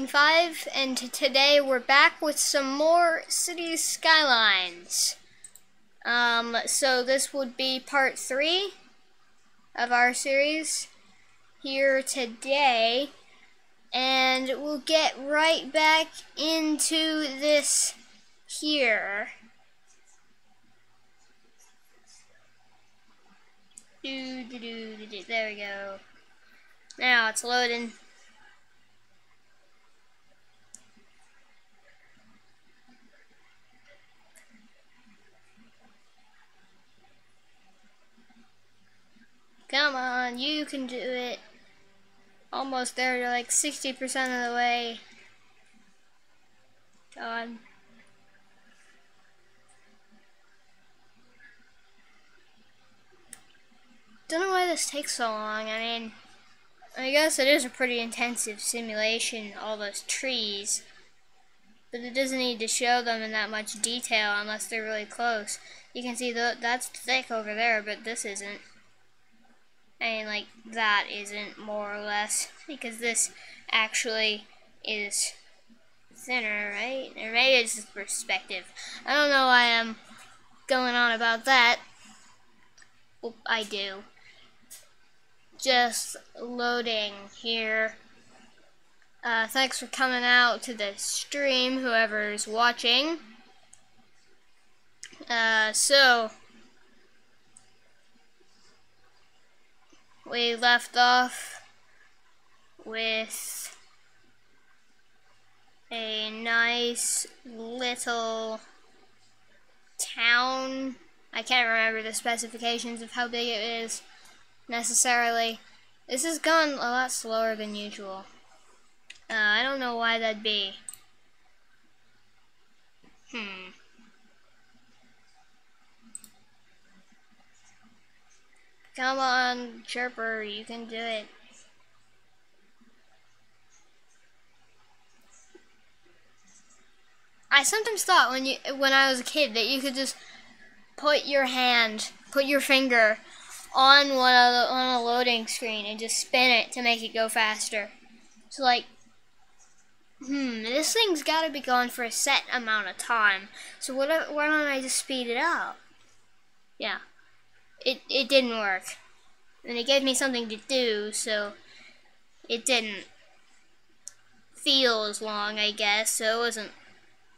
Skylines, and today we're back with some more Cities Skylines. So this would be part 3 of our series here today, and we'll get right back into this here. There we go. Now it's loading. Come on, you can do it. Almost there, you're like 60% of the way. Go on. Don't know why this takes so long. I guess it is a pretty intensive simulation, all those trees. But it doesn't need to show them in that much detail unless they're really close. You can see that's thick over there, but this isn't. Like, that isn't, more or less, because this actually is thinner, right? Or maybe it's just perspective. I don't know why I'm going on about that. Well, I do. Just loading here. Thanks for coming out to the stream, whoever's watching. So we left off with a nice little town. I can't remember the specifications of how big it is necessarily. This has gone a lot slower than usual. I don't know why that'd be. Come on, Chirper, you can do it. I sometimes thought when I was a kid that you could just put your finger on on a loading screen and just spin it to make it go faster. So like, this thing's got to be going for a set amount of time. So why don't I just speed it up? Yeah, it didn't work, and it gave me something to do, so it didn't feel as long, I guess. So it wasn't.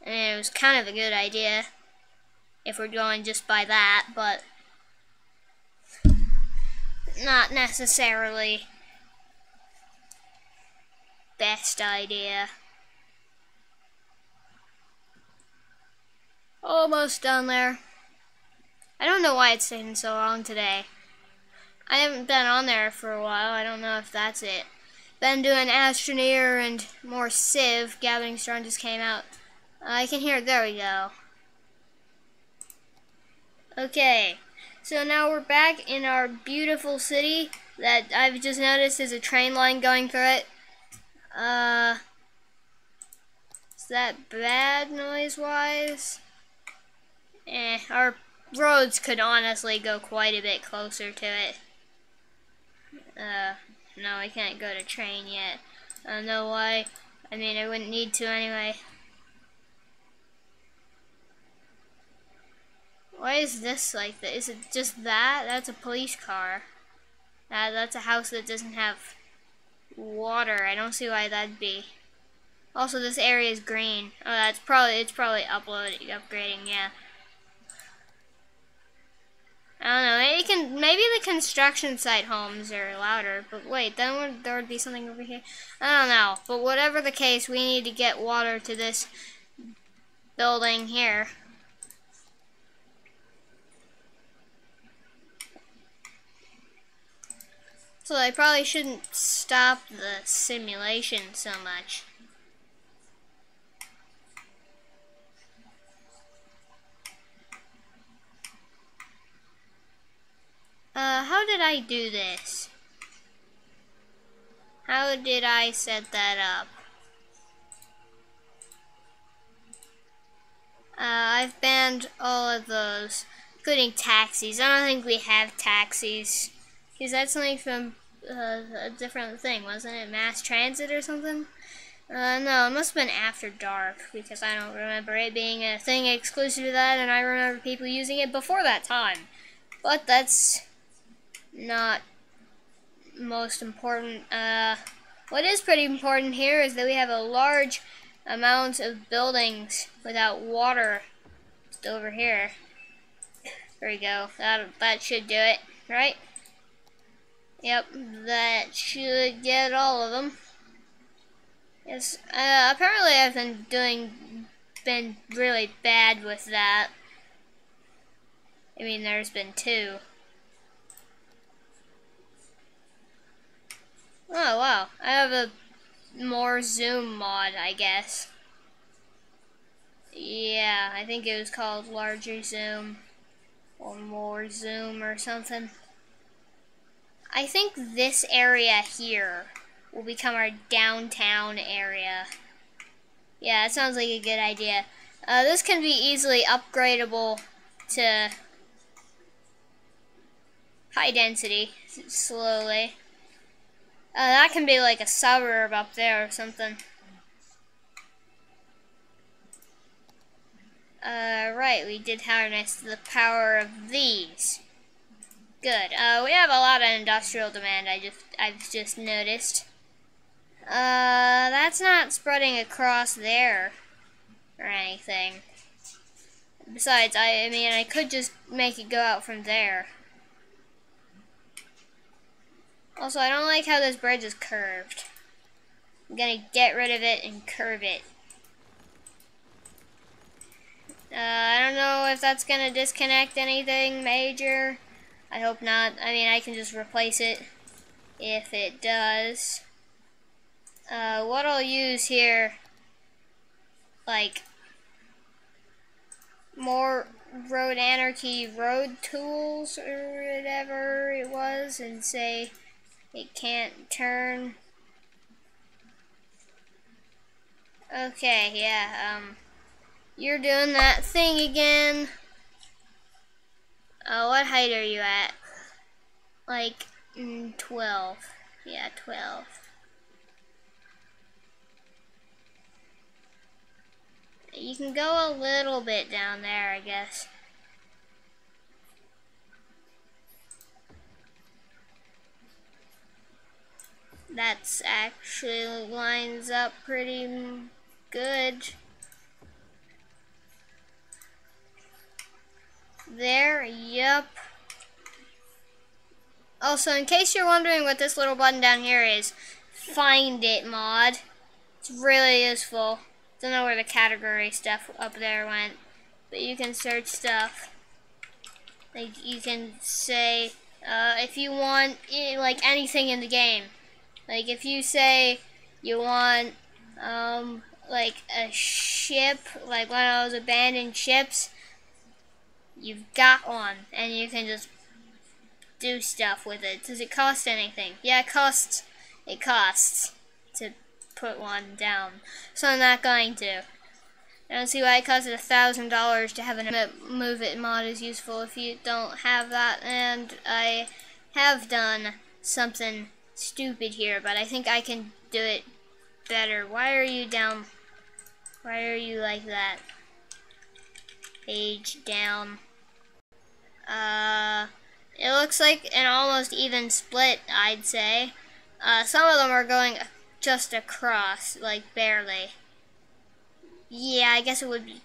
I mean, it was kind of a good idea if we're going just by that, but not necessarily best idea. Almost done there. I don't know why it's taking so long today. I haven't been on there for a while. I don't know if that's it. Been doing Astroneer and more Civ. Gathering Storm just came out. I can hear it. There we go. Okay. So now we're back in our beautiful city that I've just noticed there's a train line going through it. Is that bad noise-wise? Our roads could honestly go quite a bit closer to it. No, I can't go to train yet. I don't know why. I mean, I wouldn't need to anyway. Why is this like that? Is it just that? That's a police car. That's a house that doesn't have water. I don't see why that'd be. Also, this area is green. Oh, it's probably upgrading. Yeah. I don't know. Maybe the construction site homes are louder. But wait, then there would be something over here. I don't know. But whatever the case, we need to get water to this building here. So I probably shouldn't stop the simulation so much. How did I do this? How did I set that up? I've banned all of those, including taxis. I don't think we have taxis, because that's something from a different thing, wasn't it? Mass transit or something? No, it must have been after dark, because I don't remember it being a thing exclusive to that, and I remember people using it before that time. But that's not most important. What is pretty important here is that we have a large amount of buildings without water just over here. There we go. That should do it, right? Yep, that should get all of them. Yes. Apparently I've been really bad with that. I mean, there's been 2. Oh wow, I have a more zoom mod, I guess. Yeah, I think it was called larger zoom or more zoom or something. I think this area here will become our downtown area. Yeah, that sounds like a good idea. This can be easily upgradable to high density slowly. That can be like a suburb up there or something. Right, we did harness the power of these. Good. We have a lot of industrial demand, I've just noticed. That's not spreading across there or anything. Besides, I mean, I could just make it go out from there. Also, I don't like how this bridge is curved. I'm gonna get rid of it and curve it. I don't know if that's gonna disconnect anything major. I hope not. I mean, I can just replace it if it does. What I'll use here, like, more Road Anarchy Road Tools or whatever it was and say it can't turn. Okay, yeah, you're doing that thing again. What height are you at? Like 12. Yeah, 12. You can go a little bit down there, I guess. That's actually lines up pretty good. There, yep. Also, in case you're wondering what this little button down here is, find it mod. It's really useful. Don't know where the category stuff up there went, but you can search stuff. Like you can say if you want like anything in the game. Like if you say you want like a ship, like one of those abandoned ships, you've got one, and you can just do stuff with it. Does it cost anything? Yeah, it costs. It costs to put one down, so I'm not going to. I don't see why it costs $1,000 to have a Move It mod is useful if you don't have that, and I have done something stupid here, but I think I can do it better. Why are you down? Why are you like that? Page down. It looks like an almost even split, I'd say. Some of them are going just across, like barely. Yeah, I guess it would be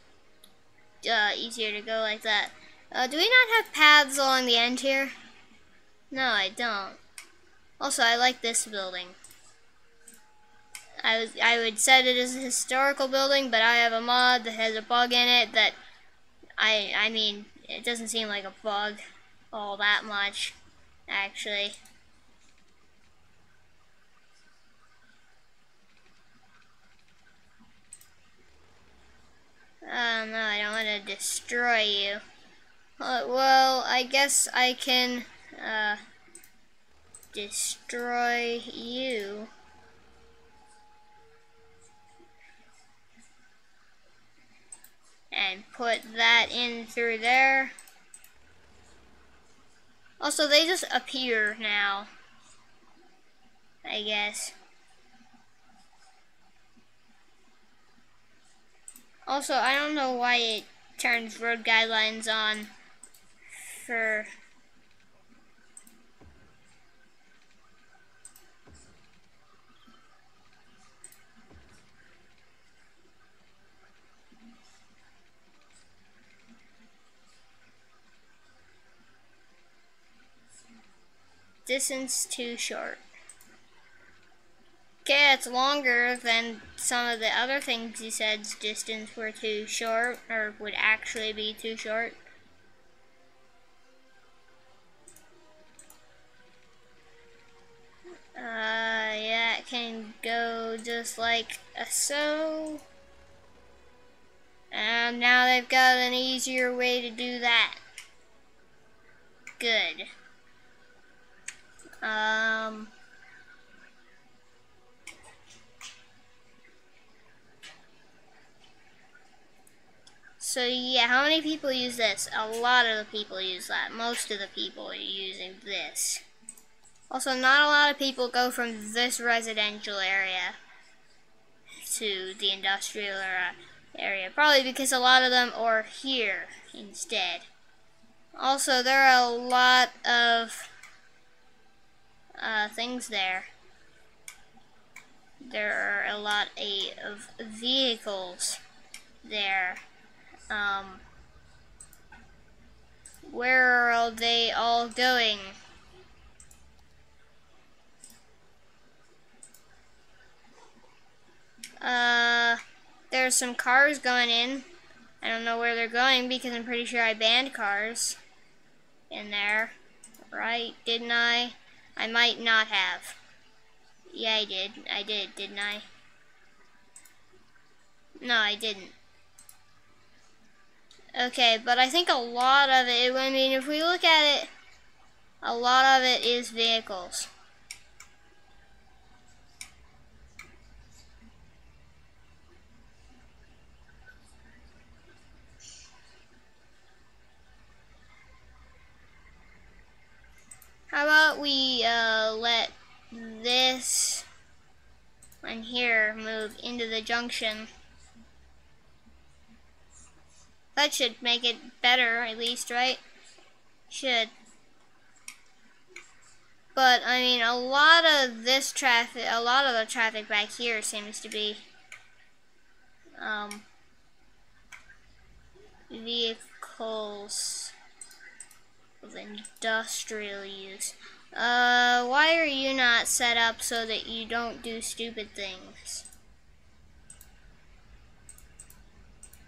easier to go like that. Do we not have paths along the end here? No, I don't. Also, I like this building. I would set it as a historical building, but I have a mod that has a bug in it that I mean, it doesn't seem like a bug all that much, actually. Oh no, I don't want to destroy you. Well, I guess I can destroy you. And put that in through there. Also, they just appear now, I guess. Also, I don't know why it turns road guidelines on for... Distance too short. Okay, it's longer than some of the other things you said distance were too short, or would actually be too short. Yeah, it can go just like so. And now they've got an easier way to do that. Good. So yeah, how many people use this? A lot of the people use that. Most of the people are using this. Also, not a lot of people go from this residential area to the industrial area. Probably because a lot of them are here instead. Also, there are a lot of things there. There are a lot of vehicles there. Where are they all going? There's some cars going in. I don't know where they're going because I'm pretty sure I banned cars in there. Right? Didn't I? I might not have. Yeah, I did. I did, didn't I? No, I didn't. Okay, but I think a lot of it, I mean, if we look at it, a lot of it is vehicles. How about we let this one here move into the junction? That should make it better, at least, right? Should. But, I mean, a lot of this traffic, a lot of the traffic back here seems to be vehicles of industrial use. Why are you not set up so that you don't do stupid things?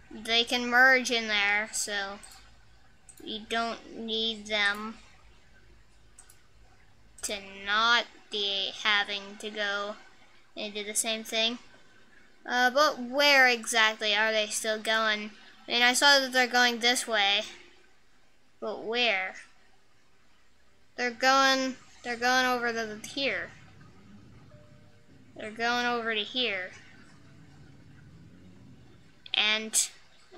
They can merge in there, so you don't need them to not be having to go and do the same thing. But where exactly are they still going? I mean, I saw that they're going this way, but where? They're going over to here. They're going over to here. And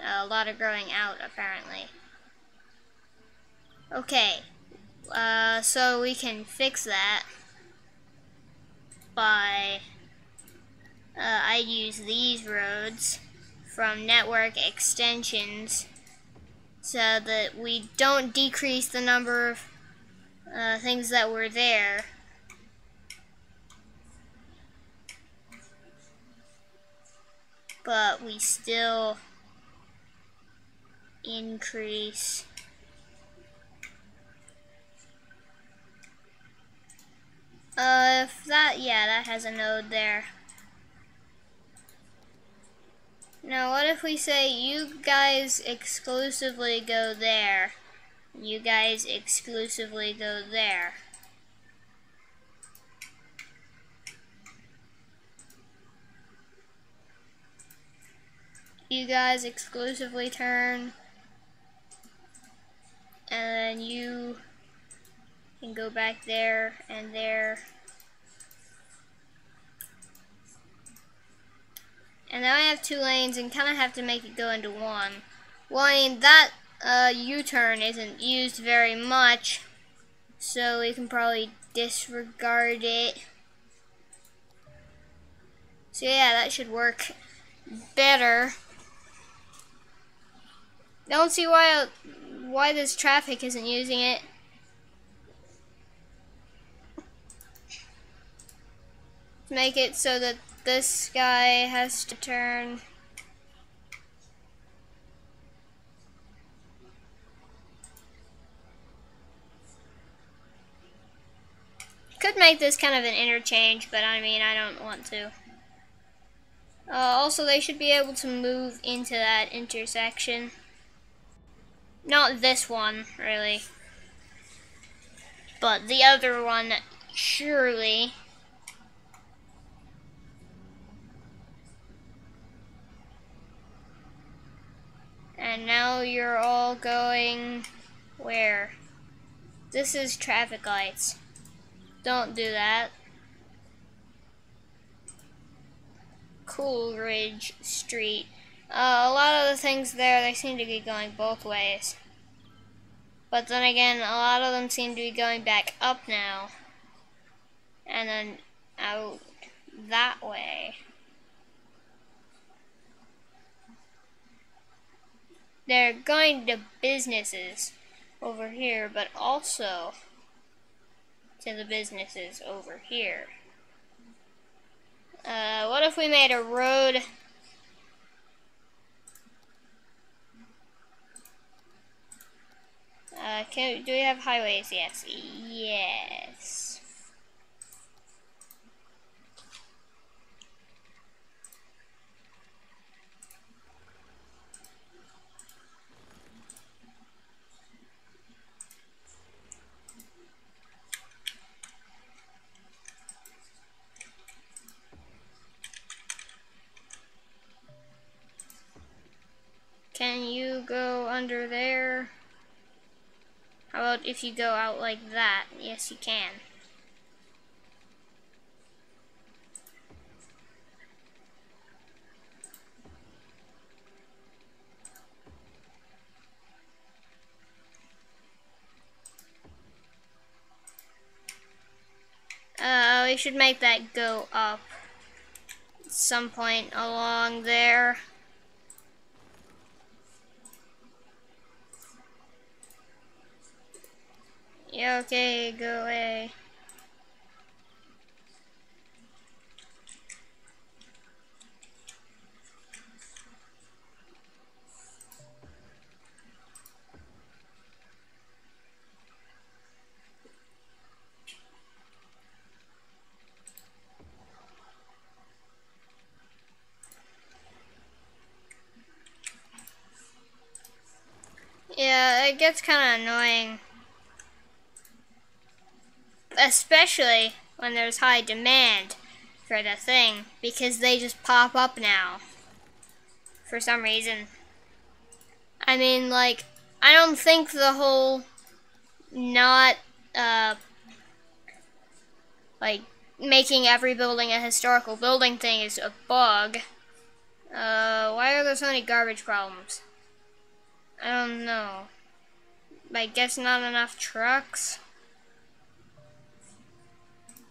a lot of growing out, apparently. Okay, so we can fix that by I use these roads from network extensions so that we don't decrease the number of things that were there. But we still increase if that, yeah, that has a node there. Now what if we say you guys exclusively go there, you guys exclusively go there? You guys exclusively turn, and then you can go back there and there. And now I have 2 lanes and kind of have to make it go into one. Well, I mean, that U-turn isn't used very much, so we can probably disregard it. So yeah, that should work better. I don't see why this traffic isn't using it. Make it so that this guy has to turn. Could make this kind of an interchange, but I mean, I don't want to. Also, they should be able to move into that intersection. Not this one, really. But the other one, surely. And now you're all going where? This is traffic lights. Don't do that. Coolridge Street. A lot of the things there, they seem to be going both ways. But then again, a lot of them seem to be going back up now. And then out that way. They're going to businesses over here, but also to the businesses over here. What if we made a road? Do we have highways? Yes. Yes. Can you go under there? How about if you go out like that? Yes, you can. We should make that go up at some point along there. Yeah, okay, go away. Yeah, it gets kind of annoying. Especially when there's high demand for the thing, because they just pop up now. For some reason. I mean, like, I don't think the whole not, like, making every building a historical building thing is a bug. Why are there so many garbage problems? I don't know. I guess not enough trucks.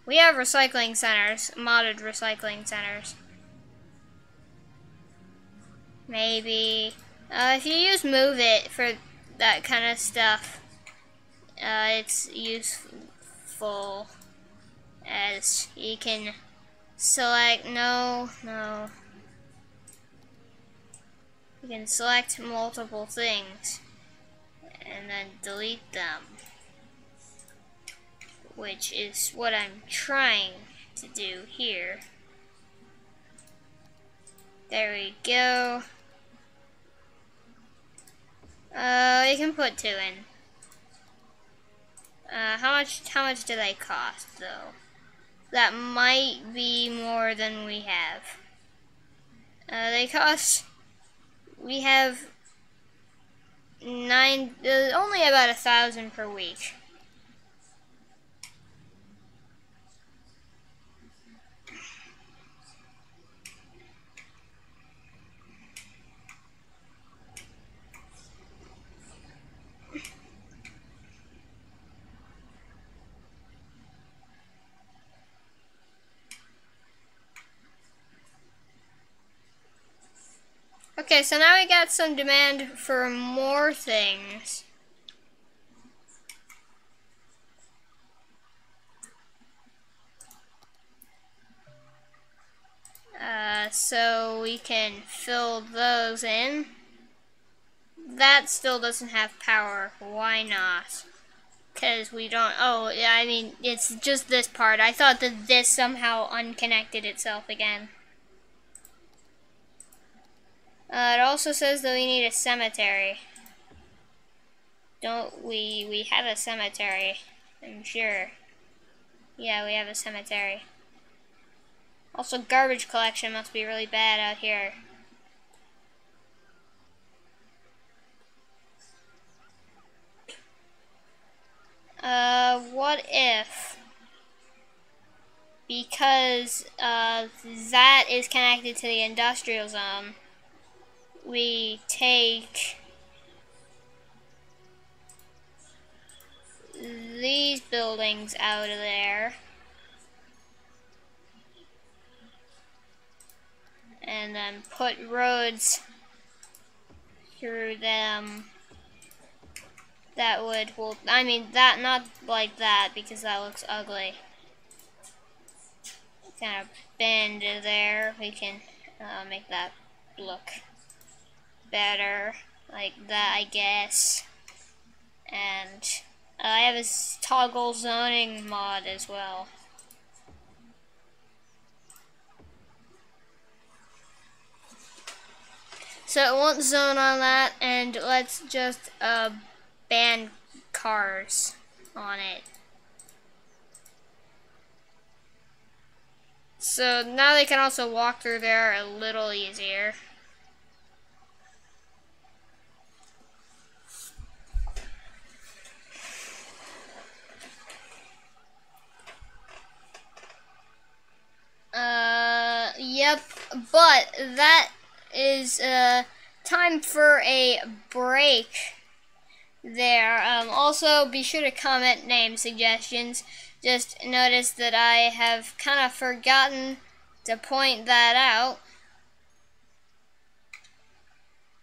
We have recycling centers, modded recycling centers. Maybe. If you use Move It for that kind of stuff, it's useful, as you can select, no. You can select multiple things and then delete them, which is what I'm trying to do here. There we go. You can put 2 in. How much do they cost though? That might be more than we have. We have only about 1,000 per week. Okay, so now we got some demand for more things. So we can fill those in. That still doesn't have power. Why not? Because we don't, oh, yeah, I mean, it's just this part. I thought that this somehow unconnected itself again. It also says that we need a cemetery. Don't we? We have a cemetery, I'm sure. Yeah, we have a cemetery. Also, garbage collection must be really bad out here. What if, because that is connected to the industrial zone, we take these buildings out of there and then put roads through them. That would, well, I mean, that, not like that, because that looks ugly. Kind of bend there. We can make that look better, like that, I guess. And I have a toggle zoning mod as well. So it won't zone on that, and let's just ban cars on it. So now they can also walk through there a little easier. But that is time for a break there. Also, be sure to comment name suggestions. Just notice that I have kind of forgotten to point that out.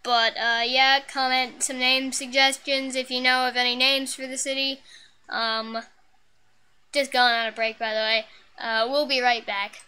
But yeah, comment some name suggestions if you know of any names for the city. Just going on a break, by the way. We'll be right back.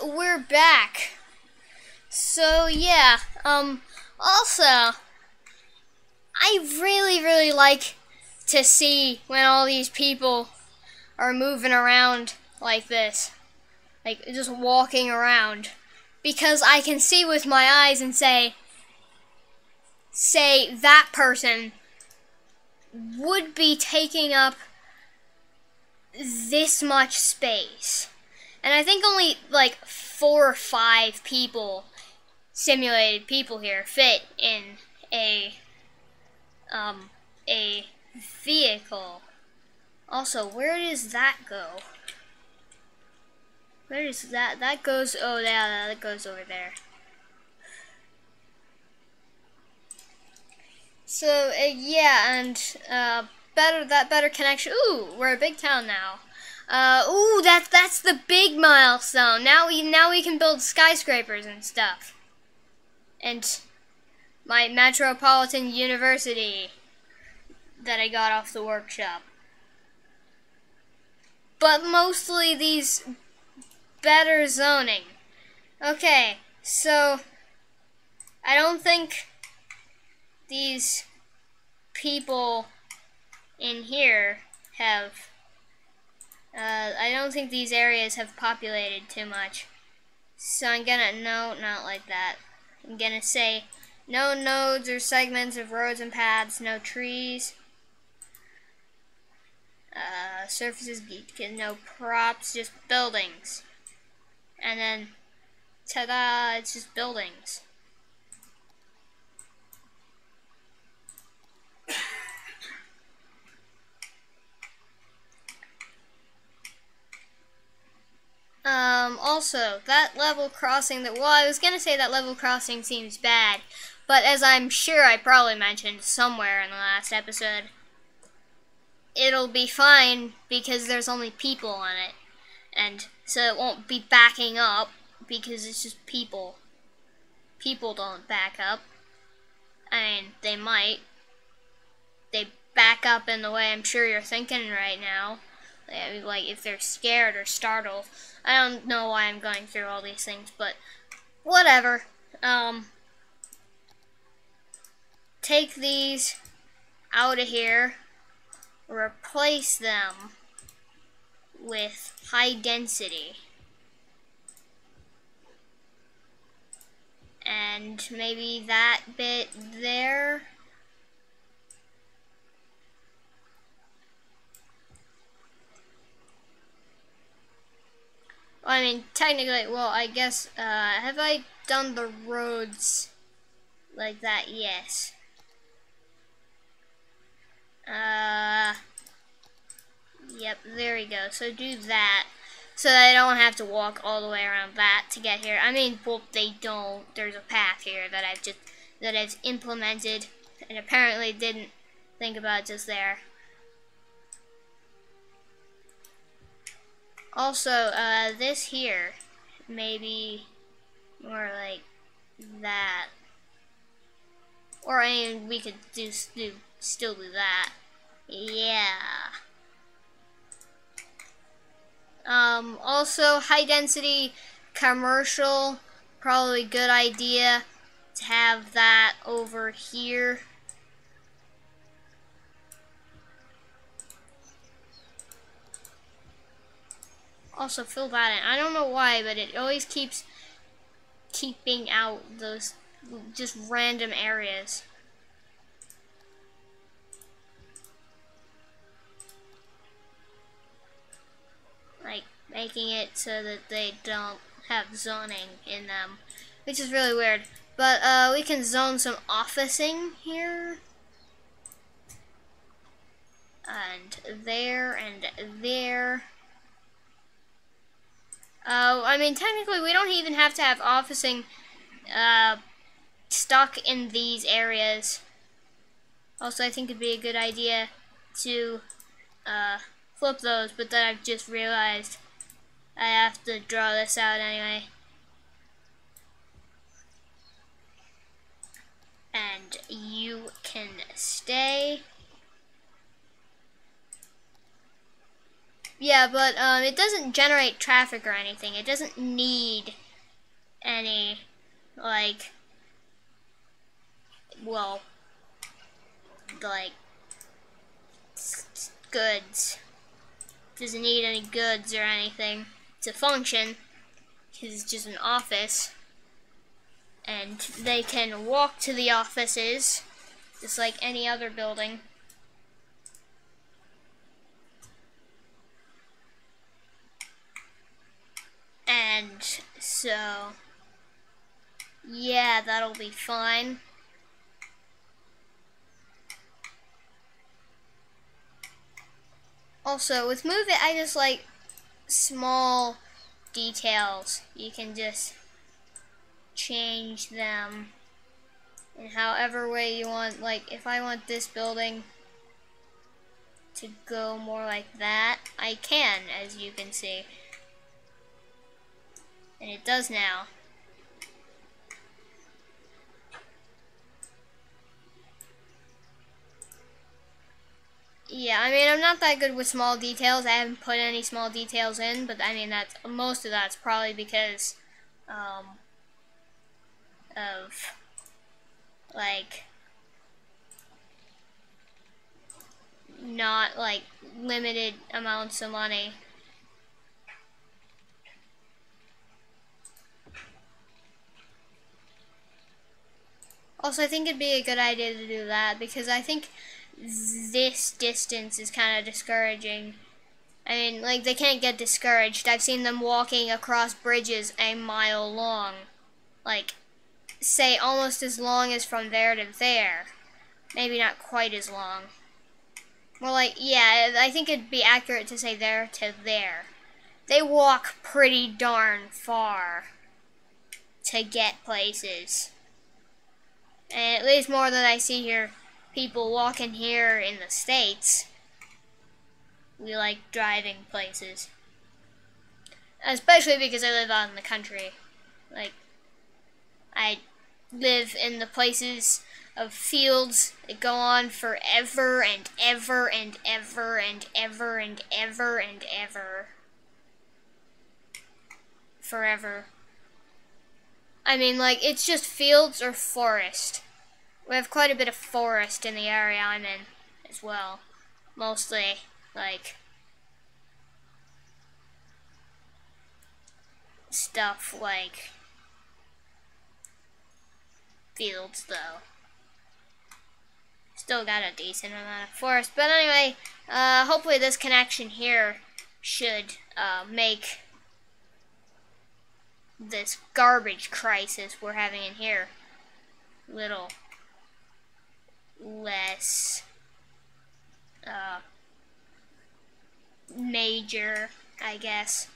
We're back. So yeah, also, I really like to see when all these people are moving around like this, like just walking around, because I can see with my eyes and say that person would be taking up this much space. And I think only like 4 or 5 people, simulated people here, fit in a vehicle. Also, where does that go? Where does that goes? Oh, yeah, that goes over there. So yeah, and better connection. Ooh, we're a big town now. Ooh, that's the big milestone. Now we can build skyscrapers and stuff. And my Metropolitan University that I got off the workshop. But mostly these better zoning. Okay, so I don't think these people in here have I don't think these areas have populated too much. So I'm gonna, no, not like that. I'm gonna say no nodes or segments of roads and paths, no trees. Surfaces, no props, just buildings. And then, ta-da, it's just buildings. Also, that level crossing well, I was gonna say that level crossing seems bad, but as I'm sure I probably mentioned somewhere in the last episode, it'll be fine because there's only people on it, and so it won't be backing up because it's just people. People don't back up. I mean, they might. They back up in the way I'm sure you're thinking right now. Like if they're scared or startled. I don't know why I'm going through all these things, but whatever. Take these out of here. replace them with high density. And maybe that bit there. Well, I mean, technically, well, I guess, have I done the roads like that? Yes. Yep, there we go. So do that, so that I don't have to walk all the way around that to get here. I mean, well, they don't. There's a path here that I've implemented, and apparently didn't think about just there. Also, this here, maybe more like that. Or, I mean, we could still do that. Yeah. Also, high density commercial, probably good idea to have that over here. Also, fill that in. I don't know why, but it always keeps keeping out those just random areas. Like, making it so that they don't have zoning in them, which is really weird. But, we can zone some officing here. And there, and there. I mean, technically, we don't even have to have officing, stuck in these areas. Also, I think it'd be a good idea to, flip those, but then I've just realized I have to draw this out anyway. And you can stay. Yeah, but it doesn't generate traffic or anything. It doesn't need any, like, well, like, goods. It doesn't need any goods or anything to function, because it's just an office. And they can walk to the offices, just like any other building. And so, yeah, that'll be fine. Also, with Move It, I just like small details. You can just change them in however way you want. Like, if I want this building to go more like that, I can, as you can see. And it does now. Yeah, I mean, I'm not that good with small details. I haven't put any small details in, but I mean, most of that's probably because of, like, not, like, limited amounts of money. Also, I think it'd be a good idea to do that, because I think this distance is kind of discouraging. I mean, like, they can't get discouraged. I've seen them walking across bridges a mile long. Like, say, almost as long as from there to there. Maybe not quite as long. Well, like, yeah, I think it'd be accurate to say there to there. They walk pretty darn far to get places. And at least more than I see here, people walking here in the States. We like driving places. Especially because I live out in the country. Like, I live in the places of fields that go on forever and ever and ever and ever and ever and ever. Forever. I mean, like, it's just fields or forest. We have quite a bit of forest in the area I'm in as well. mostly like stuff like fields though. Still got a decent amount of forest, but anyway, hopefully this connection here should make this garbage crisis we're having in here little less major, I guess.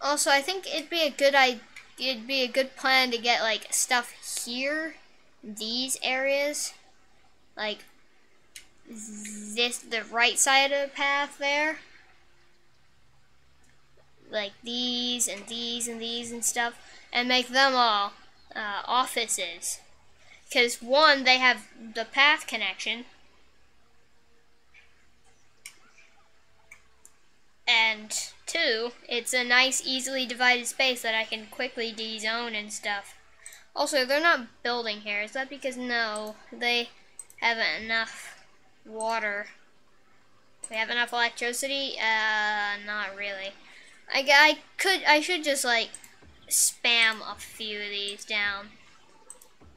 Also, I think it'd be a good plan to get like stuff here, these areas, like the right side of the path there, like these and these and these and stuff, and make them all offices. Because one, they have the path connection, and two, it's a nice, easily divided space that I can quickly dezone and stuff. Also, they're not building here. Is that because no, they haven't enough water? They have enough electricity? Not really. I should just like spam a few of these down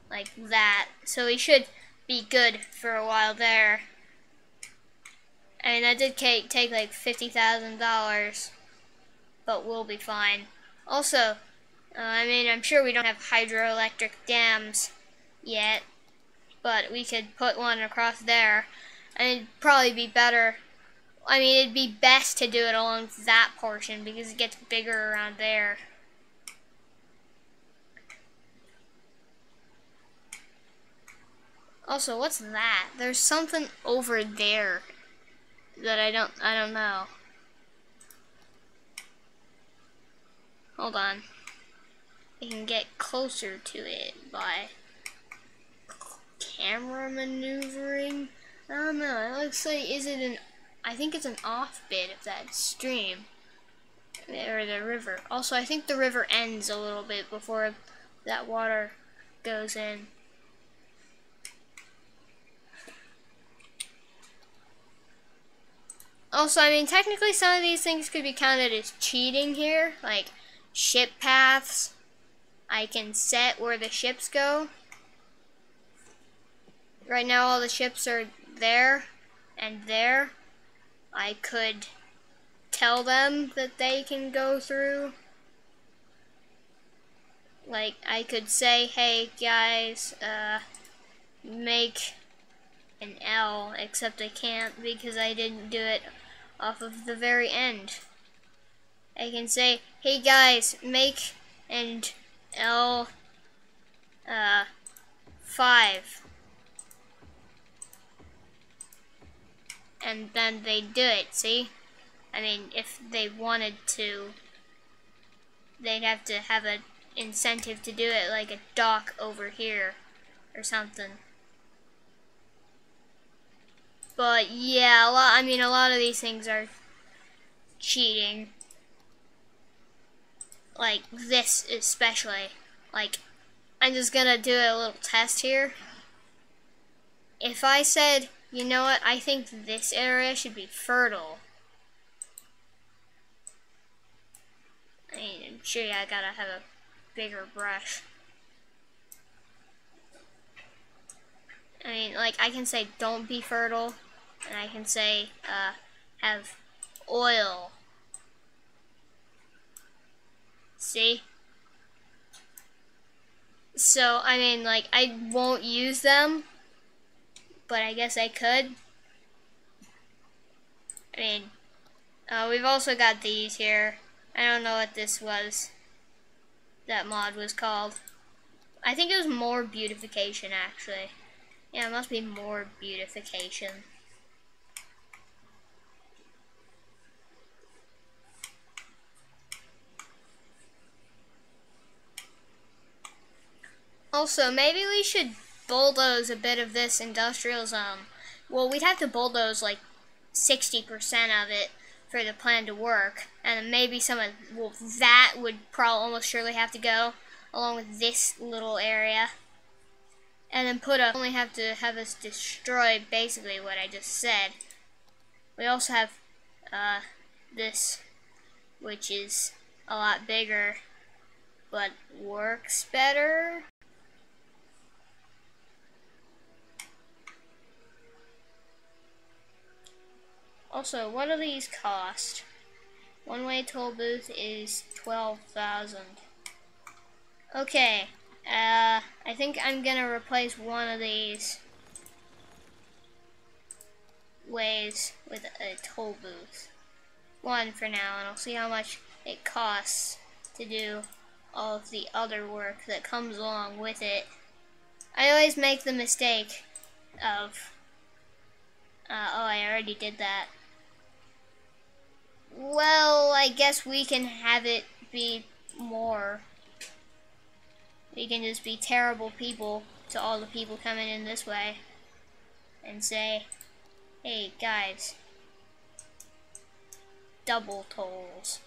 like that. So we should be good for a while there. I mean, that did take like $50,000, but we'll be fine. Also, I mean, I'm sure we don't have hydroelectric dams yet, but we could put one across there, and it'd probably be better. I mean, it'd be best to do it along that portion because it gets bigger around there. Also, what's that? There's something over there that I don't know. Hold on. I can get closer to it by camera maneuvering. I don't know. It looks like, I think it's an off bit of that stream or the river. Also, I think the river ends a little bit before that water goes in. Also, I mean, technically some of these things could be counted as cheating here, like ship paths. I can set where the ships go. Right now all the ships are there and there. I could tell them that they can go through. Like, I could say, hey guys, make an L, except I can't because I didn't do it off of the very end. I can say, hey guys, make an L 5. And then they do it, see? I mean, if they wanted to, they'd have to have an incentive to do it, like a dock over here or something. But yeah, a lot of these things are cheating. Like this especially. Like, I'm just gonna do a little test here. If I said, you know what, I think this area should be fertile. I mean, I'm sure I gotta have a bigger brush. I mean, like, I can say don't be fertile, and I can say have oil. See? So, I mean, like, I won't use them, but I guess I could. I mean, we've also got these here. I don't know what this was. That mod was called. I think it was more beautification, actually. Yeah, it must be more beautification. Also, maybe we should bulldoze a bit of this industrial zone. Well, we'd have to bulldoze like 60% of it for the plan to work, and maybe some of that would probably almost surely have to go along with this little area, and then only have to have us destroy basically what I just said. We also have this, which is a lot bigger, but works better. Also, what do these cost? One-way toll booth is 12,000. Okay, I think I'm gonna replace one of these ways with a toll booth. One for now, and I'll see how much it costs to do all of the other work that comes along with it. I always make the mistake of, oh, I already did that. Well, I guess we can have it be more. We can just be terrible people to all the people coming in this way and say, hey guys, double tolls.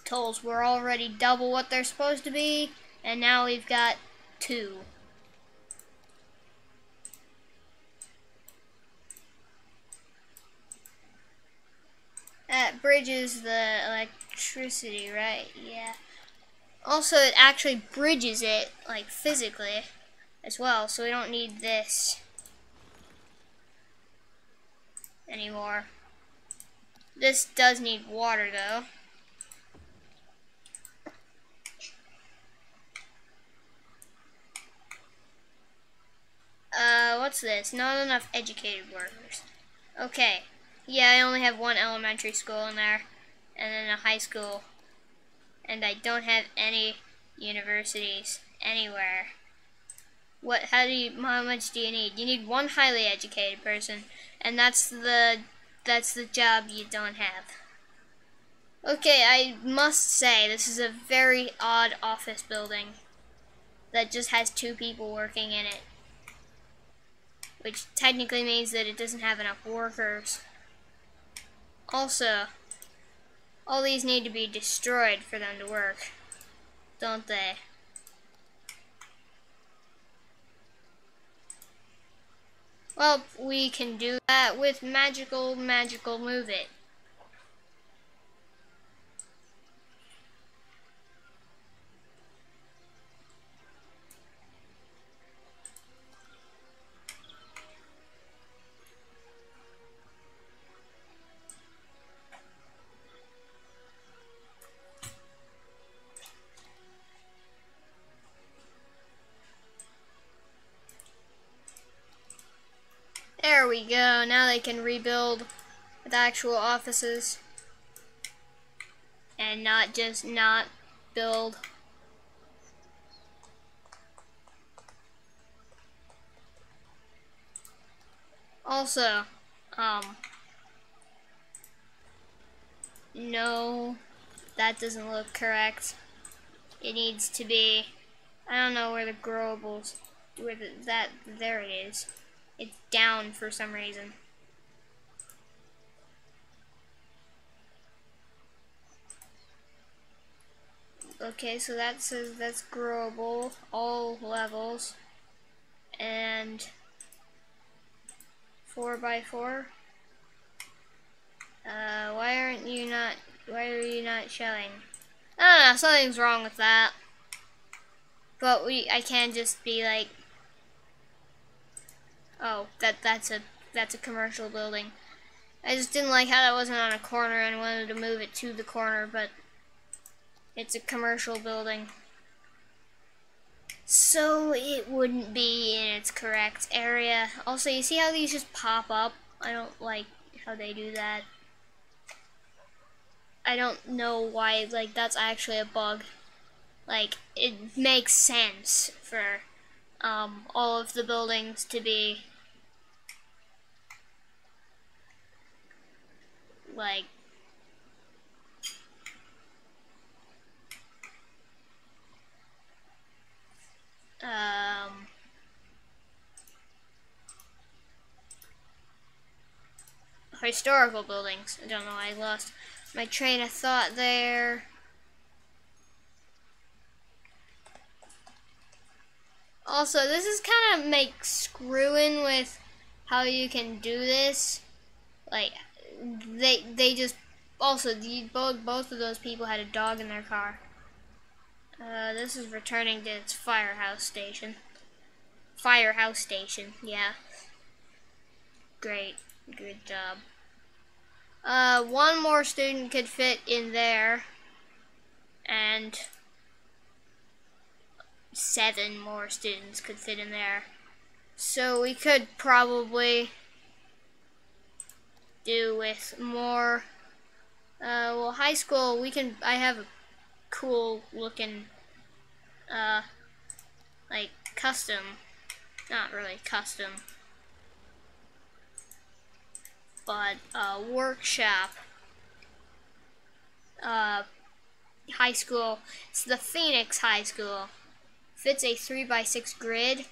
Tolls were already double what they're supposed to be, and now we've got 2. That bridges the electricity, right? Yeah. Also, it actually bridges it, like, physically as well, so we don't need this anymore. This does need water, though. What's this? Not enough educated workers. Okay. Yeah, I only have one elementary school in there, and then a high school. And I don't have any universities anywhere. How much do you need? You need one highly educated person, and that's the job you don't have. Okay, I must say, this is a very odd office building that just has 2 people working in it, which technically means that it doesn't have enough workers. Also, all these need to be destroyed for them to work, don't they? Well, we can do that with magical move it. There we go, now they can rebuild with actual offices and not just not build. Also, no, that doesn't look correct. It needs to be, I don't know where the growables, there it is. It's down for some reason. Okay, so that says that's growable, all levels, and 4x4. Why are you not showing? I don't know, something's wrong with that. But I can't just be like, oh, that's a commercial building. I just didn't like how that wasn't on a corner and wanted to move it to the corner, but it's a commercial building. So it wouldn't be in its correct area. Also, you see how these just pop up? I don't like how they do that. I don't know why, like, that's actually a bug. Like, it makes sense for all of the buildings to be like historical buildings. I don't know why I lost my train of thought there. Also, this is kind of screwing with how you can do this. Like, they just also both of those people had a dog in their car. This is returning to its firehouse station. Firehouse station, yeah. Great, good job. One more student could fit in there, and 7 more students could fit in there. So we could probably do with more. Well, high school, I have a cool looking, like custom, not really custom, but workshop. High school. It's the Phoenix High School. Fits a 3x6 grid,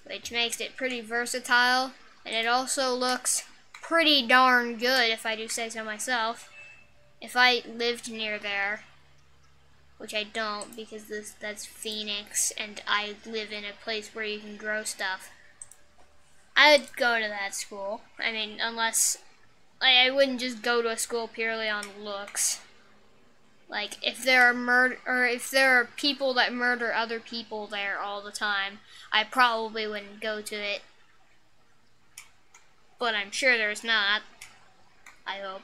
which makes it pretty versatile, and it also looks pretty darn good, if I do say so myself. If I lived near there, which I don't because that's Phoenix and I live in a place where you can grow stuff, I would go to that school. I mean, unless I wouldn't just go to a school purely on looks. Like, if there are people that murder other people there all the time, I probably wouldn't go to it. But I'm sure there's not. I hope.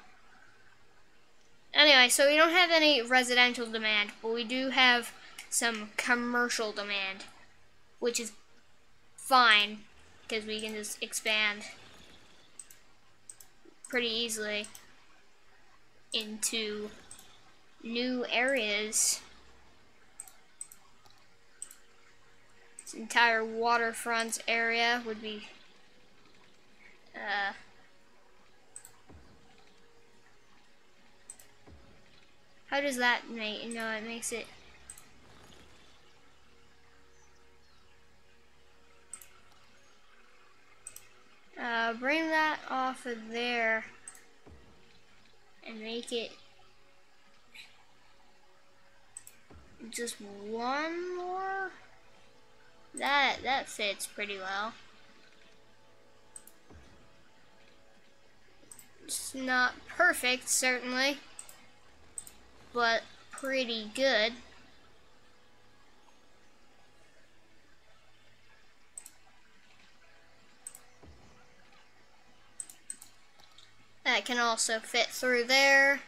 Anyway, so we don't have any residential demand, but we do have some commercial demand, which is fine, because we can just expand pretty easily into new areas. This entire waterfront area would be how does that make, no, it makes it, bring that off of there and make it just one more. That fits pretty well. It's not perfect, certainly, but pretty good. That can also fit through there,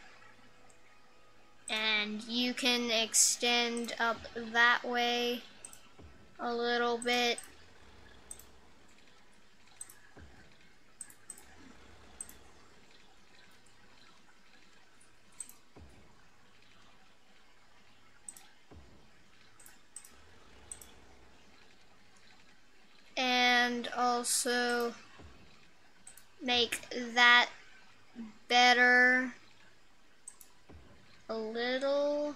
and you can extend up that way a little bit. And also make that better a little.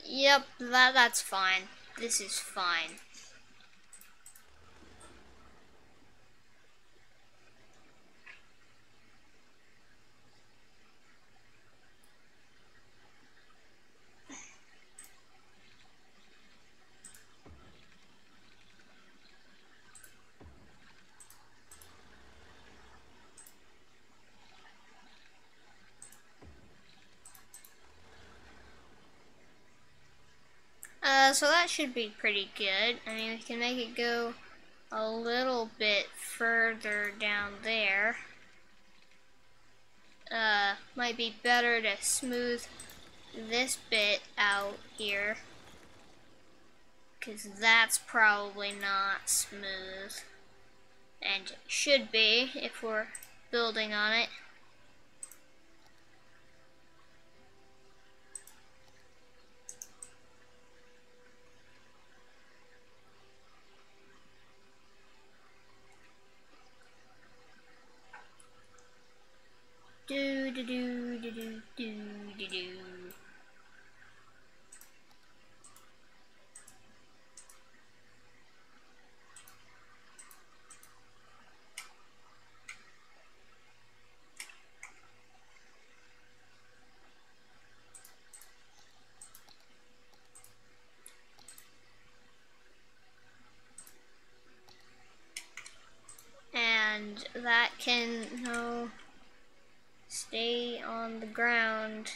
Yep, that's fine. This is fine. So that should be pretty good. I mean, we can make it go a little bit further down there. Might be better to smooth this bit out here, because that's probably not smooth, and should be if we're building on it. Do do do do do do do do. that can stay on the ground.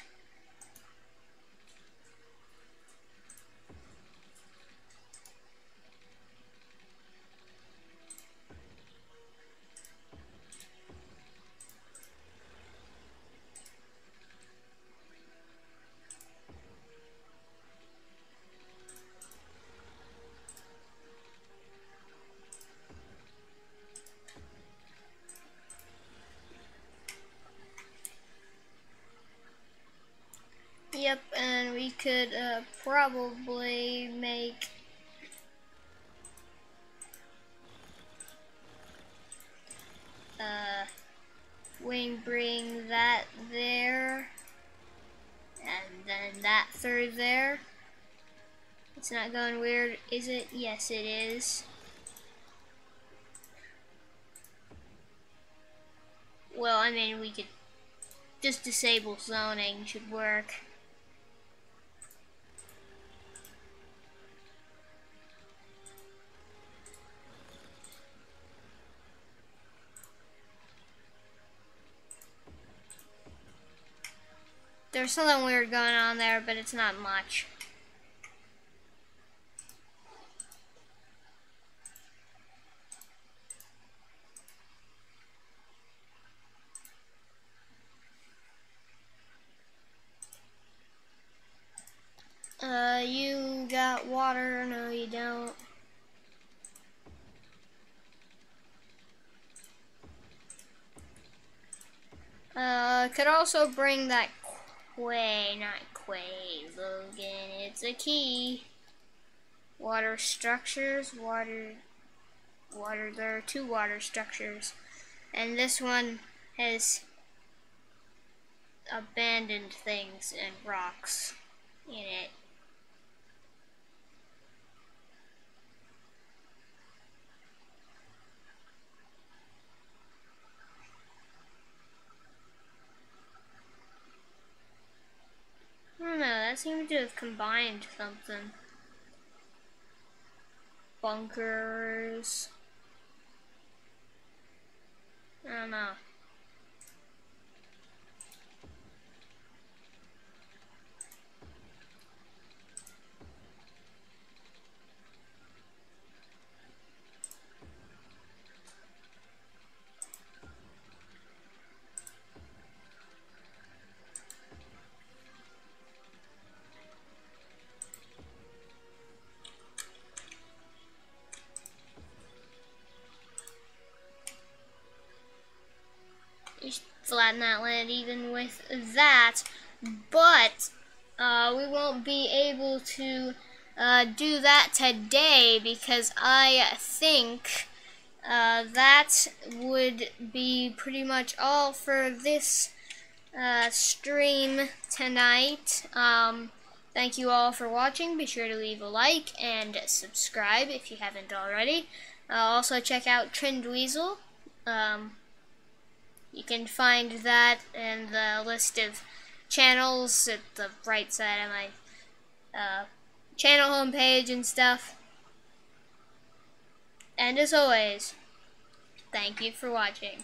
Yep, and we could probably make bring that there, and then that third there. It's not going weird, is it? Yes, it is. Well, I mean, we could just disable zoning, should work. There's something weird going on there, but it's not much. You got water? No, you don't. Could also bring that Logan. It's a key. Water structures, water. There are 2 water structures, and this one has abandoned things and rocks in it. I don't know, that seemed to have combined something. Bunkers. I don't know. Flatten that land even with that, but we won't be able to do that today because I think that would be pretty much all for this stream tonight. Thank you all for watching. Be sure to leave a like and subscribe if you haven't already. Also check out Trindweasel. You can find that in the list of channels at the right side of my channel homepage and stuff. And as always, thank you for watching.